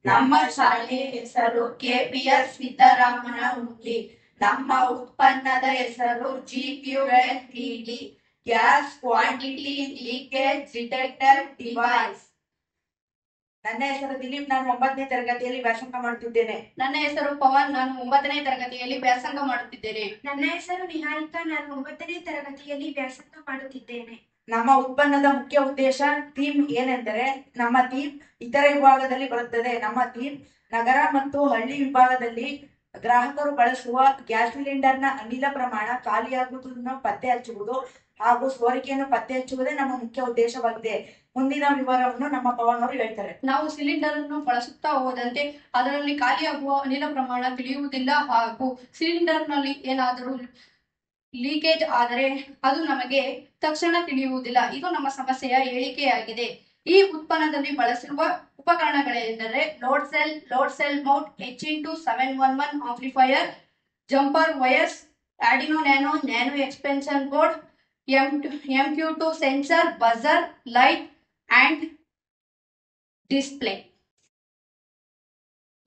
ನಮ್ಮ ಶಾಲೆಯ ಹೆಸರು ಕೆಪಿಎಸ್ ಸಿದ್ದರಾಮನ ಹುಂಡಿ. ನಮ್ಮ ಉತ್ಪನ್ನದ ಹೆಸರು GQLED gas quantity leakage detector device. ನನ್ನ ಹೆಸರು ದಿಲೀಪ್, ನಾನು 9ನೇ ತರಗತಿಯಲ್ಲಿ ವ್ಯಾಸಂಗ ಮಾಡುತ್ತಿದ್ದೇನೆ. ನನ್ನ ಹೆಸರು ಪವನ್, ನಾನು 9ನೇ ತರಗತಿಯಲ್ಲಿ ವ್ಯಾಸಂಗ ಮಾಡುತ್ತಿದ್ದೇನೆ. ನನ್ನ ಹೆಸರು ನಿಹಾರಿಕಾ, ನಾನು 9ನೇ ತರಗತಿಯಲ್ಲಿ ವ್ಯಾಸಂಗ ಮಾಡುತ್ತಿದ್ದೇನೆ. ನಮ್ಮ ಉತ್ಪನ್ನದ ಮುಖ್ಯ ಉದ್ದೇಶ ಥೀಮ್ ಏನೆಂದರೆ, ನಮ್ಮ ಥೀಮ್ ಇತರ ವಿಭಾಗದಲ್ಲಿ ಬರುತ್ತದೆ. ನಮ್ಮ ಥೀಮ್ ನಗರ ಮತ್ತು ಹಳ್ಳಿ ವಿಭಾಗದಲ್ಲಿ ಗ್ರಾಹಕರು ಬಳಸುವ ಗ್ಯಾಸ್ ಸಿಲಿಂಡರ್ನ ಅನಿಲ ಪ್ರಮಾಣ, ಖಾಲಿಯಾಗುವುದನ್ನು ಪತ್ತೆ ಹಚ್ಚುವುದು ಹಾಗೂ ಸೋರಿಕೆಯನ್ನು ಪತ್ತೆ ಹಚ್ಚುವುದೇ ನಮ್ಮ ಮುಖ್ಯ ಉದ್ದೇಶವಾಗಿದೆ. ಮುಂದಿನ ವಿವರವನ್ನು ನಮ್ಮ ಪವನ್ ಅವರು ಹೇಳ್ತಾರೆ. ನಾವು ಸಿಲಿಂಡರ್ ಅನ್ನು ಬಳಸುತ್ತಾ ಹೋದಂತೆ ಅದರಲ್ಲಿ ಖಾಲಿಯಾಗುವ ಅನಿಲ ಪ್ರಮಾಣ ತಿಳಿಯುವುದಿಲ್ಲ ಹಾಗೂ ಸಿಲಿಂಡರ್ ನಲ್ಲಿ ಏನಾದರೂ ಲೀಕೇಜ್ ಆದರೆ ಅದು ನಮಗೆ ತಕ್ಷಣ ತಿಳಿಯುವುದಿಲ್ಲ. ಇದು ನಮ್ಮ ಸಮಸ್ಯೆಯ ಹೇಳಿಕೆಯಾಗಿದೆ. ಈ ಉತ್ಪನ್ನದಲ್ಲಿ ಬಳಸಿರುವ ಉಪಕರಣಗಳೆಂದರೆ load cell mount H*711 amplifier, jumper wires, Arduino nano extension board, MQ2 sensor, buzzer, light and display.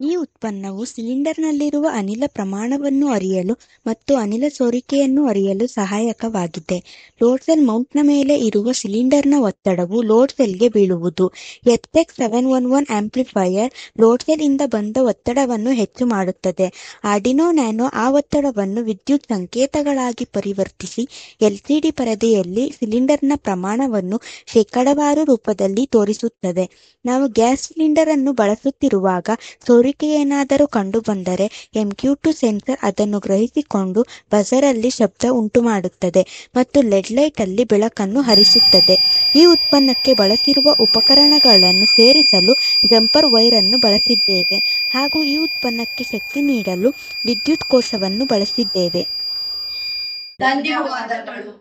ಈ ಉತ್ಪನ್ನವು ಸಿಲಿಂಡರ್ನಲ್ಲಿರುವ ಅನಿಲ ಪ್ರಮಾಣವನ್ನು ಅರಿಯಲು ಮತ್ತು ಅನಿಲ ಸೋರಿಕೆಯನ್ನು ಅರಿಯಲು ಸಹಾಯಕವಾಗಿದೆ. ಲೋಡ್ ಸೆಲ್ ಮೌಂಟ್ನ ಮೇಲೆ ಇರುವ ಸಿಲಿಂಡರ್ನ ಒತ್ತಡವು ಲೋಡ್ ಸೆಲ್ಗೆ ಬೀಳುವುದು. HX711 ಆಂಪ್ಲಿಫೈಯರ್ ಲೋಡ್ ಸೆಲ್ ಇಂದ ಬಂದ ಒತ್ತಡವನ್ನು ಹೆಚ್ಚು ಮಾಡುತ್ತದೆ. ಆರ್ಡಿನೋ ನ್ಯಾನೋ ಆ ಒತ್ತಡವನ್ನು ವಿದ್ಯುತ್ ಸಂಕೇತಗಳಾಗಿ ಪರಿವರ್ತಿಸಿ LCD ಪರದೆಯಲ್ಲಿ ಸಿಲಿಂಡರ್ನ ಪ್ರಮಾಣವನ್ನು ಶೇಕಡಾವಾರು ರೂಪದಲ್ಲಿ ತೋರಿಸುತ್ತದೆ. ನಾವು ಗ್ಯಾಸ್ ಸಿಲಿಂಡರ್ ಅನ್ನು ಬಳಸುತ್ತಿರುವಾಗ ಸೋರಿಕೆ ಏನಾದರೂ ಕಂಡು ಬಂದರೆ MQ2 ಸೆನ್ಸರ್ ಅದನ್ನು ಗ್ರಹಿಸಿಕೊಂಡು ಬಜರ್ ಅಲ್ಲಿ ಶಬ್ದ ಉಂಟು ಮಾಡುತ್ತದೆ ಮತ್ತು ಲೆಡ್ ಲೈಟ್ ಅಲ್ಲಿ ಬೆಳಕನ್ನು ಹರಿಸುತ್ತದೆ. ಈ ಉತ್ಪನ್ನಕ್ಕೆ ಬಳಸಿರುವ ಉಪಕರಣಗಳನ್ನು ಸೇರಿಸಲು ಜಂಪರ್ ವೈರ್ ಅನ್ನು ಬಳಸಿದ್ದೇವೆ ಹಾಗೂ ಈ ಉತ್ಪನ್ನಕ್ಕೆ ಶಕ್ತಿ ನೀಡಲು ವಿದ್ಯುತ್ ಕೋಶವನ್ನು ಬಳಸಿದ್ದೇವೆ. ಧನ್ಯವಾದಗಳು.